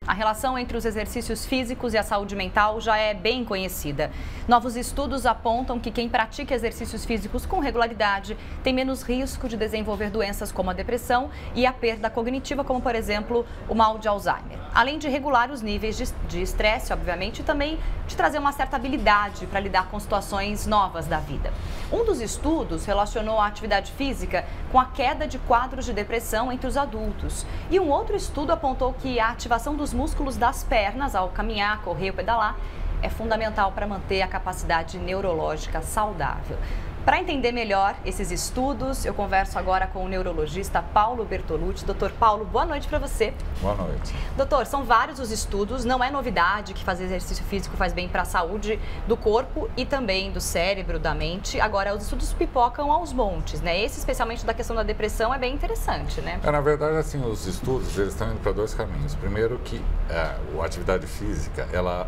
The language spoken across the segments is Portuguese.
A relação entre os exercícios físicos e a saúde mental já é bem conhecida. Novos estudos apontam que quem pratica exercícios físicos com regularidade tem menos risco de desenvolver doenças como a depressão e a perda cognitiva, como, por exemplo, o mal de Alzheimer. Além de regular os níveis de estresse, obviamente, e também de trazer uma certa habilidade para lidar com situações novas da vida. Um dos estudos relacionou a atividade física com a queda de quadros de depressão entre os adultos. E um outro estudo apontou que a ativação dos músculos das pernas ao caminhar, correr ou pedalar é fundamental para manter a capacidade neurológica saudável. Para entender melhor esses estudos, eu converso agora com o neurologista Paulo Bertolucci. Doutor Paulo, boa noite para você. Boa noite. Doutor, são vários os estudos, não é novidade que fazer exercício físico faz bem para a saúde do corpo e também do cérebro, da mente. Agora, os estudos pipocam aos montes, né? Esse, especialmente da questão da depressão, é bem interessante, né? Na verdade, assim, os estudos, eles estão indo para dois caminhos. Primeiro que a atividade física, ela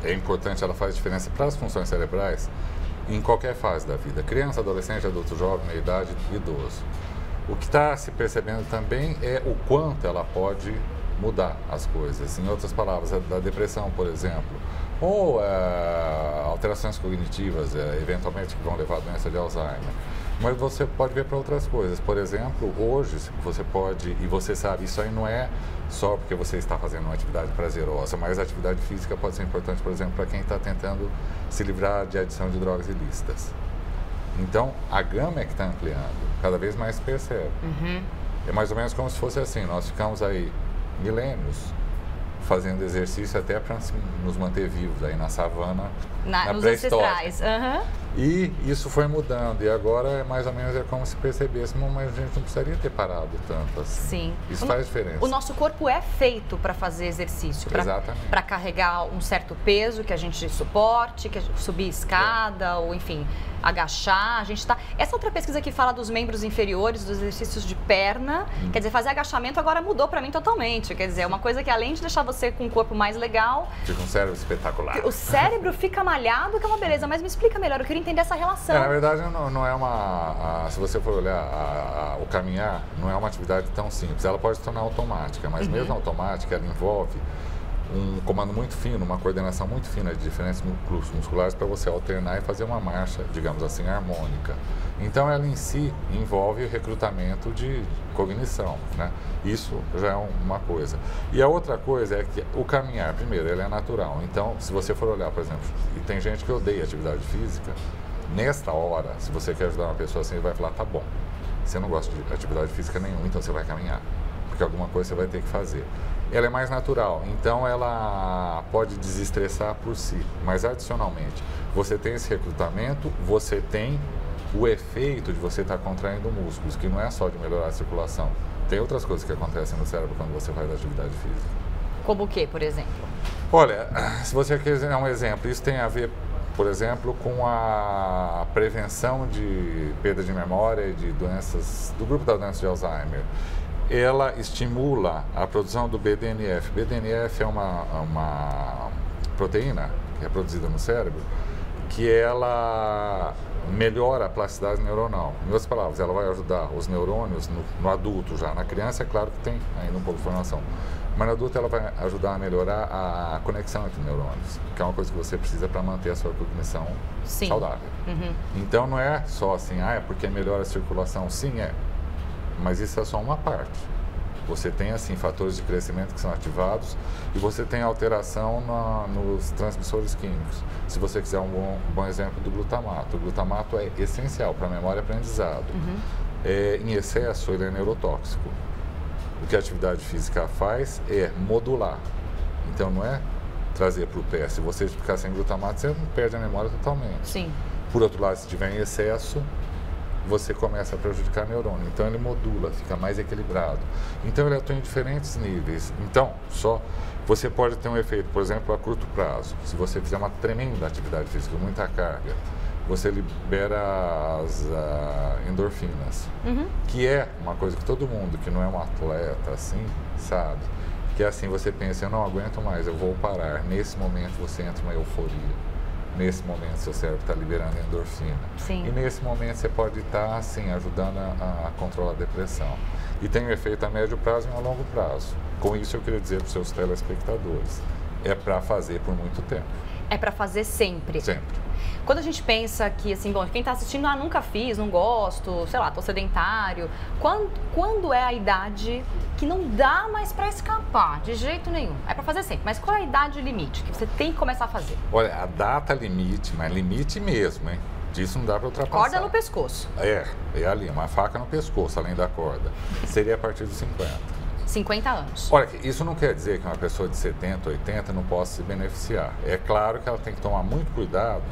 é importante, ela faz diferença para as funções cerebrais em qualquer fase da vida, criança, adolescente, adulto jovem, meia idade, idoso. O que está se percebendo também é o quanto ela pode mudar as coisas. Em outras palavras, da depressão, por exemplo, ou alterações cognitivas, eventualmente que vão levar à doença de Alzheimer. Mas você pode ver para outras coisas. Por exemplo, hoje você pode, e você sabe, isso aí não é só porque você está fazendo uma atividade prazerosa, mas a atividade física pode ser importante, por exemplo, para quem está tentando se livrar de adição de drogas ilícitas. Então, a gama é que está ampliando, cada vez mais se percebe. É mais ou menos como se fosse assim, nós ficamos aí milênios fazendo exercício até para nos manter vivos aí na savana, na pré-histórica. E isso foi mudando, e agora é mais ou menos como se percebesse, mas a gente não precisaria ter parado tanto assim. Sim. Isso faz diferença. O nosso corpo é feito para fazer exercício, para carregar um certo peso que a gente suporte, que subir escada, ou enfim, agachar. A gente tá. Essa outra pesquisa aqui fala dos membros inferiores, dos exercícios de perna. Quer dizer, fazer agachamento agora mudou para mim totalmente. Quer dizer, é uma coisa que além de deixar você com um corpo mais legal, fica um cérebro espetacular. O cérebro fica malhado, que é uma beleza. Mas me explica melhor, eu queria entender essa relação. Na verdade, não é uma... se você for olhar o caminhar, não é uma atividade tão simples. Ela pode se tornar automática, mas mesmo automática, ela envolve um comando muito fino, uma coordenação muito fina de diferentes grupos musculares para você alternar e fazer uma marcha, digamos assim, harmônica. Então, ela em si envolve o recrutamento de cognição, né? Isso já é uma coisa. E a outra coisa é que o caminhar, primeiro, ele é natural. Então, se você for olhar, por exemplo, e tem gente que odeia atividade física, nesta hora, se você quer ajudar uma pessoa assim, ele vai falar, tá bom, você não gosta de atividade física nenhuma, então você vai caminhar, porque alguma coisa você vai ter que fazer. Ela é mais natural, então ela pode desestressar por si, mas adicionalmente, você tem esse recrutamento, você tem o efeito de você estar contraindo músculos, que não é só de melhorar a circulação, tem outras coisas que acontecem no cérebro quando você faz atividade física. Como o que, por exemplo? Olha, se você quiser um exemplo, isso tem a ver, por exemplo, com a prevenção de perda de memória e de doenças, do grupo da doença de Alzheimer. Ela estimula a produção do BDNF. BDNF é uma proteína que é produzida no cérebro, que ela melhora a plasticidade neuronal. Em outras palavras, ela vai ajudar os neurônios no adulto já. Na criança, é claro que tem ainda um pouco de formação. Mas no adulto ela vai ajudar a melhorar a conexão entre neurônios, que é uma coisa que você precisa para manter a sua cognição saudável. Então não é só assim, é porque melhora a circulação. Sim, é. Mas isso é só uma parte. Você tem, assim, fatores de crescimento que são ativados e você tem alteração nos transmissores químicos. Se você quiser um bom exemplo do glutamato. O glutamato é essencial para a memória e aprendizado. Em excesso, ele é neurotóxico. O que a atividade física faz é modular. Então, não é trazer para o pé. Se você ficar sem glutamato, você perde a memória totalmente. Sim. Por outro lado, se tiver em excesso, você começa a prejudicar o neurônio. Então, ele modula, fica mais equilibrado. Então, ele atua em diferentes níveis. Então, você pode ter um efeito, por exemplo, a curto prazo. Se você fizer uma tremenda atividade física, muita carga, você libera as endorfinas, que é uma coisa que todo mundo que não é um atleta assim sabe, que é assim, você pensa, eu não aguento mais, eu vou parar. Nesse momento você entra em uma euforia. Nesse momento seu cérebro está liberando endorfina. Sim. E nesse momento você pode estar assim, ajudando a controlar a depressão. e tem um efeito a médio prazo e a longo prazo. Com isso eu queria dizer para os seus telespectadores, é para fazer por muito tempo. É para fazer sempre? Sempre. Quando a gente pensa que, assim, bom, quem está assistindo, nunca fiz, não gosto, sei lá, tô sedentário, quando é a idade que não dá mais para escapar, de jeito nenhum? É para fazer sempre, mas qual é a idade limite que você tem que começar a fazer? Olha, a data limite, mas limite mesmo, hein? Disso não dá para ultrapassar. Corda no pescoço. É ali, uma faca no pescoço, além da corda. Seria a partir dos 50. 50 anos. Olha, isso não quer dizer que uma pessoa de 70, 80 não possa se beneficiar. É claro que ela tem que tomar muito cuidado,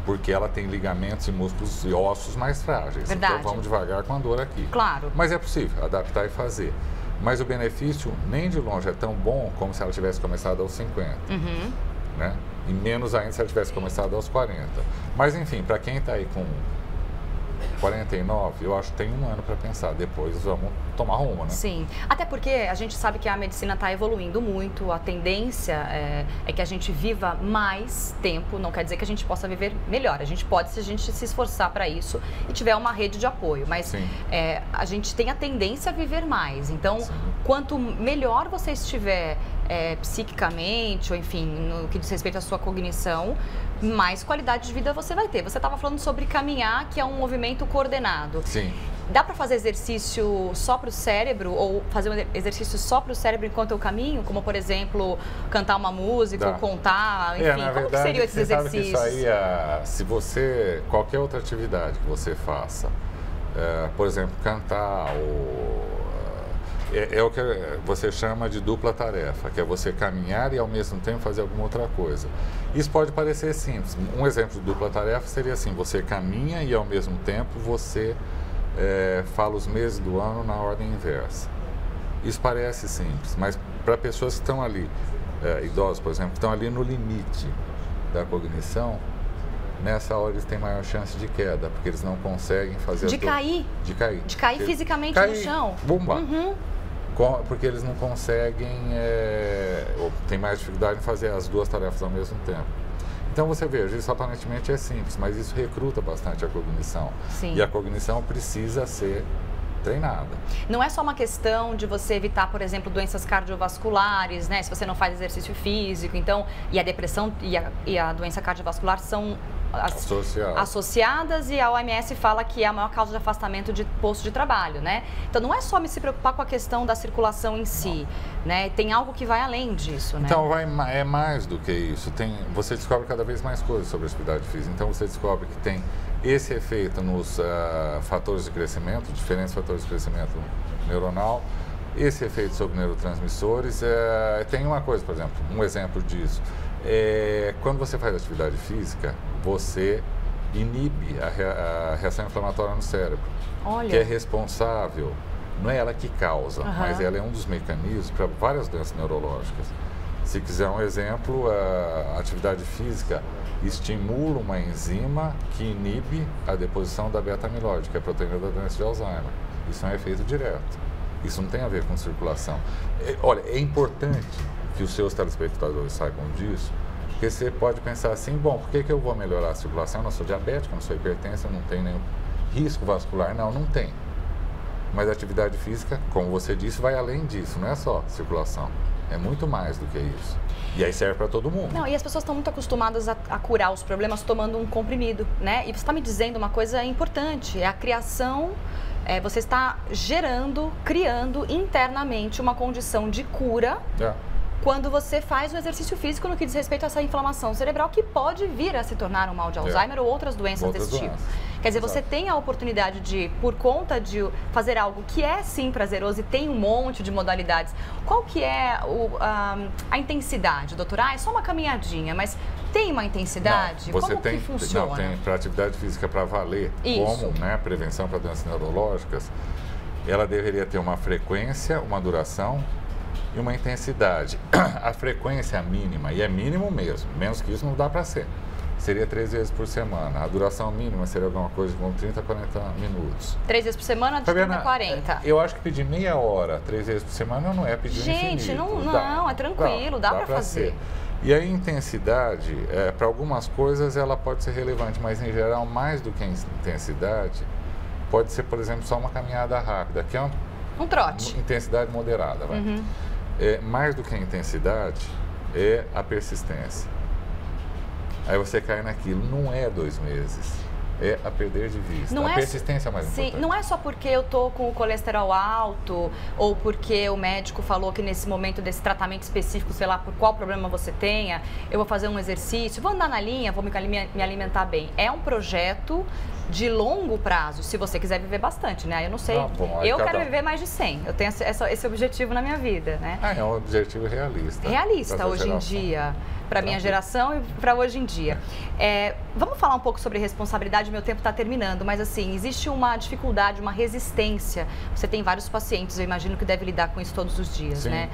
porque ela tem ligamentos e músculos e ossos mais frágeis. Verdade. Então vamos devagar com a dor aqui. Claro. Mas é possível adaptar e fazer. Mas o benefício nem de longe é tão bom como se ela tivesse começado aos 50. Uhum. Né? E menos ainda se ela tivesse começado aos 40. Mas enfim, para quem está aí com 49, eu acho que tem um ano para pensar. Depois vamos tomar rumo, né? Sim. Até porque a gente sabe que a medicina está evoluindo muito. A tendência é que a gente viva mais tempo. Não quer dizer que a gente possa viver melhor. A gente pode, se a gente se esforçar para isso e tiver uma rede de apoio. Mas a gente tem a tendência a viver mais. Então, quanto melhor você estiver psiquicamente, ou enfim, no que diz respeito à sua cognição, mais qualidade de vida você vai ter. Você estava falando sobre caminhar, que é um movimento coordenado. Sim. Dá para fazer exercício só para o cérebro ou fazer um exercício só para o cérebro enquanto eu caminho? Como, por exemplo, cantar uma música ou contar, enfim. Na como verdade, que seriam esses exercícios? Sabe que isso aí, se você, qualquer outra atividade que você faça, por exemplo, cantar ou... É o que você chama de dupla tarefa, que é você caminhar e ao mesmo tempo fazer alguma outra coisa. Isso pode parecer simples. Um exemplo de dupla tarefa seria assim, você caminha e ao mesmo tempo você fala os meses do ano na ordem inversa. Isso parece simples, mas para pessoas que estão ali, idosos, por exemplo, que estão ali no limite da cognição, nessa hora eles têm maior chance de queda, porque eles não conseguem fazer... De cair? De cair. De cair fisicamente no chão? Bomba. Uhum. Porque eles não conseguem, ou tem mais dificuldade em fazer as duas tarefas ao mesmo tempo. Então você veja, isso aparentemente é simples, mas isso recruta bastante a cognição. Sim. E a cognição precisa ser treinada. Não é só uma questão de você evitar, por exemplo, doenças cardiovasculares, né? Se você não faz exercício físico, então, e a depressão e a doença cardiovascular são associadas, e a OMS fala que é a maior causa de afastamento de posto de trabalho, né? Então não é só me se preocupar com a questão da circulação em si, né? Tem algo que vai além disso, né? Então é mais do que isso. Você descobre cada vez mais coisas sobre a atividade física. Então você descobre que tem esse efeito nos fatores de crescimento, diferentes fatores de crescimento neuronal, esse efeito sobre neurotransmissores. Tem uma coisa, por exemplo, um exemplo disso. Quando você faz atividade física, você inibe a reação inflamatória no cérebro, que é responsável, não é ela que causa, mas ela é um dos mecanismos para várias doenças neurológicas. Se quiser um exemplo, a atividade física estimula uma enzima que inibe a deposição da beta-amiloide, que é a proteína da doença de Alzheimer. Isso é um efeito direto. Isso não tem a ver com circulação. Olha, é importante que os seus telespectadores saibam disso, porque você pode pensar assim, bom, por que eu vou melhorar a circulação? Eu não sou diabético, eu não sou hipertenso, eu não tenho nenhum risco vascular. Não tem. Mas a atividade física, como você disse, vai além disso, não é só circulação. É muito mais do que isso. E aí serve para todo mundo. Não, e as pessoas estão muito acostumadas a curar os problemas tomando um comprimido, né? E você está me dizendo uma coisa importante, é a criação... você está criando internamente uma condição de cura quando você faz o exercício físico no que diz respeito a essa inflamação cerebral que pode vir a se tornar um mal de Alzheimer ou outras doenças desse tipo. Quer dizer, você tem a oportunidade de, por conta de fazer algo que é sim prazeroso e tem um monte de modalidades. Qual que é a intensidade, doutora? É só uma caminhadinha, mas tem uma intensidade? Como que funciona? Não, tem para atividade física para valer, como prevenção para doenças neurológicas, ela deveria ter uma frequência, uma duração e uma intensidade. A frequência é mínima, e é mínimo mesmo, menos que isso não dá para ser. Seria 3 vezes por semana. A duração mínima seria alguma coisa como 30 a 40 minutos. 3 vezes por semana, de 30 a 40. Eu acho que pedir meia hora, 3 vezes por semana, não é pedir infinito. Gente, não, é tranquilo, dá para fazer. E a intensidade, para algumas coisas, ela pode ser relevante, mas em geral, mais do que a intensidade, pode ser, por exemplo, só uma caminhada rápida, que é Um trote. Intensidade moderada, vai. Mais do que a intensidade, é a persistência. Aí você cai naquilo, não é 2 meses, é a perder de vista. A persistência é mais importante. Não é só porque eu tô com o colesterol alto ou porque o médico falou que nesse momento desse tratamento específico, sei lá, por qual problema você tenha, eu vou fazer um exercício, vou andar na linha, vou me alimentar bem. É um projeto de longo prazo, se você quiser viver bastante, né? Eu não sei, eu quero viver mais de 100, eu tenho esse objetivo na minha vida, né? É um objetivo realista. Realista hoje em dia, para minha geração e para hoje em dia. Vamos falar um pouco sobre responsabilidade, meu tempo está terminando, mas assim, existe uma dificuldade, uma resistência. Você tem vários pacientes, eu imagino que deve lidar com isso todos os dias, Sim. né?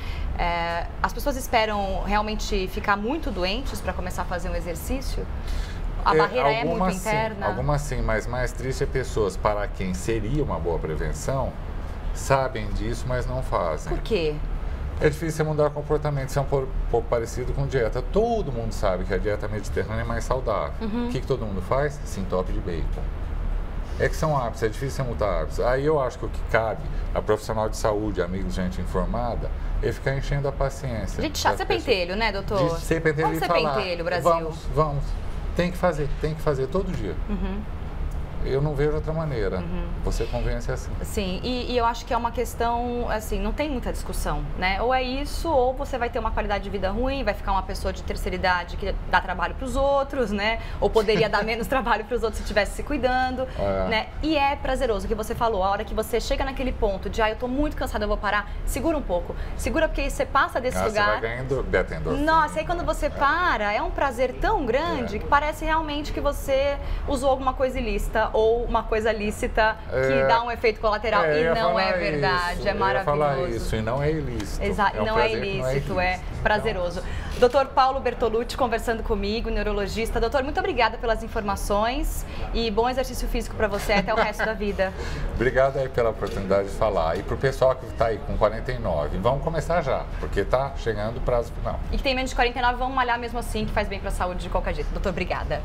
As pessoas esperam realmente ficar muito doentes para começar a fazer um exercício? A barreira é muito interna? Algumas sim, mas mais triste é pessoas para quem seria uma boa prevenção, sabem disso, mas não fazem. Por quê? É difícil você mudar comportamento, isso é um pouco parecido com dieta. Todo mundo sabe que a dieta mediterrânea é mais saudável. O que todo mundo faz? Se entope de bacon. É que são hábitos, é difícil você mudar hábitos. Aí eu acho que o que cabe a profissional de saúde, amigos, gente informada, é ficar enchendo a paciência. Gente, chá ser pentelho, né, doutor? De ser pentelho. Vamos ser pentelho, Brasil. Vamos. Tem que fazer todo dia. Eu não vejo outra maneira. Você convence assim. Sim, e eu acho que é uma questão, assim, não tem muita discussão, né? Ou é isso, ou você vai ter uma qualidade de vida ruim, vai ficar uma pessoa de terceira idade que dá trabalho para os outros, né? Ou poderia dar menos trabalho para os outros se estivesse se cuidando, né? E é prazeroso o que você falou, a hora que você chega naquele ponto de, eu tô muito cansada, eu vou parar, segura um pouco. Segura porque aí você passa desse lugar. Você vai ganhando beta-endorfina. Nossa, aí quando você para, é um prazer tão grande que parece realmente que você usou alguma coisa ilícita ou uma coisa lícita que dá um efeito colateral e não é verdade, é maravilhoso. Eu ia falar isso, e não é ilícito. Exato, não é ilícito, é prazeroso. Dr. Paulo Bertolucci conversando comigo, neurologista. Doutor, muito obrigada pelas informações e bom exercício físico para você até o resto da vida. Obrigado aí pela oportunidade de falar. E para o pessoal que está aí com 49, vamos começar já, porque está chegando o prazo final. E que tem menos de 49, vamos malhar mesmo assim, que faz bem para a saúde de qualquer jeito. Doutor, obrigada.